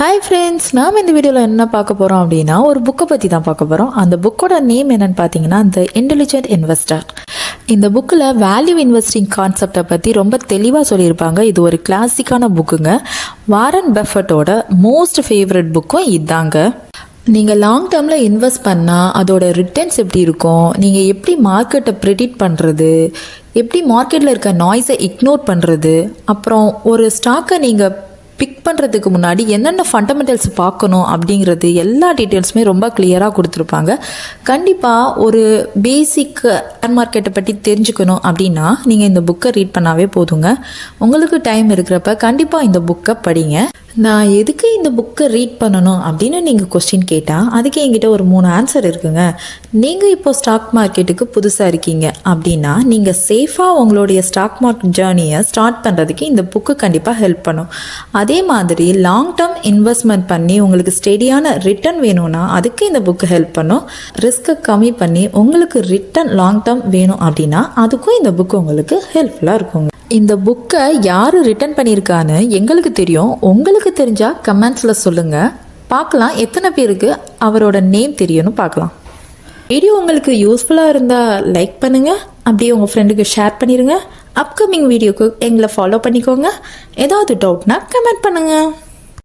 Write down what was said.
Hi friends, நாம் இந்த வீடியோவில் என்ன பார்க்க போகிறோம் அப்படின்னா ஒரு புக்கை பற்றி தான் பார்க்க போகிறோம். அந்த புக்கோட நேம் என்னென்னு பார்த்தீங்கன்னா த இன்டெலிஜென்ட் இன்வெஸ்டர். இந்த புக்கில் வேல்யூ இன்வெஸ்டிங் கான்செப்டை பற்றி ரொம்ப தெளிவாக சொல்லியிருப்பாங்க. இது ஒரு கிளாசிக்கான புக்குங்க. வாரன் பஃபட்டோட மோஸ்ட் ஃபேவரட் புக்கும் இதுதாங்க. நீங்கள் லாங் டேர்மில் இன்வெஸ்ட் பண்ணால் அதோட ரிட்டர்ன்ஸ் எப்படி இருக்கும், நீங்கள் எப்படி மார்க்கெட்டை ப்ரெடிக்ட் பண்ணுறது, எப்படி மார்க்கெட்டில் இருக்க நாய்ஸை இக்னோர் பண்ணுறது, அப்புறம் ஒரு ஸ்டாக்கை நீங்கள் பிக் பண்ணுறதுக்கு முன்னாடி என்னென்ன ஃபண்டமெண்டல்ஸ் பார்க்கணும் அப்படிங்கிறது எல்லா டீட்டெயில்ஸுமே ரொம்ப கிளியராக கொடுத்துருப்பாங்க. கண்டிப்பாக ஒரு பேசிக் ஷேர் மார்க்கெட்டை பற்றி தெரிஞ்சுக்கணும் அப்படின்னா நீங்கள் இந்த புக்கை ரீட் பண்ணாவே போதுங்க. உங்களுக்கு டைம் இருக்கிறப்ப கண்டிப்பாக இந்த புக்கை படிங்க. நான் எதுக்கு இந்த புக்கை ரீட் பண்ணணும் அப்படின்னு நீங்கள் கொஸ்டின் கேட்டால் அதுக்கு என்கிட்ட ஒரு 3 ஆன்சர் இருக்குங்க. நீங்கள் இப்போ ஸ்டாக் மார்க்கெட்டுக்கு புதுசாக இருக்கீங்க அப்படின்னா நீங்கள் சேஃபாக உங்களுடைய ஸ்டாக் மார்க்கெட் ஜேர்னியை ஸ்டார்ட் பண்ணுறதுக்கு இந்த புக்கு கண்டிப்பாக ஹெல்ப் பண்ணும். அதே மாதிரி லாங் டேர்ம் இன்வெஸ்ட்மெண்ட் பண்ணி உங்களுக்கு ஸ்டெடியான ரிட்டர்ன் வேணும்னா அதுக்கு இந்த புக்கு ஹெல்ப் பண்ணும். ரிஸ்க்கை கம்மி பண்ணி உங்களுக்கு ரிட்டர்ன் லாங் டேர்ம் வேணும் அப்படின்னா அதுக்கும் இந்த புக்கு உங்களுக்கு ஹெல்ப்ஃபுல்லாக இருக்குங்க. இந்த புக்கை யார் ரிட்டர்ன் பண்ணியிருக்கான்னு எங்களுக்கு தெரியும். உங்களுக்கு தெரிஞ்சால் கமெண்ட்ஸில் சொல்லுங்கள். பார்க்கலாம் எத்தனை பேருக்கு அவரோட நேம் தெரியும்னு பார்க்கலாம். வீடியோ உங்களுக்கு யூஸ்ஃபுல்லாக இருந்தால் லைக் பண்ணுங்கள், அப்படியே உங்கள் ஃப்ரெண்டுக்கு ஷேர் பண்ணிடுங்க. அப்கமிங் வீடியோக்கு எங்களை ஃபாலோ பண்ணிக்கோங்க. ஏதாவது டவுட்னா கமெண்ட் பண்ணுங்கள்.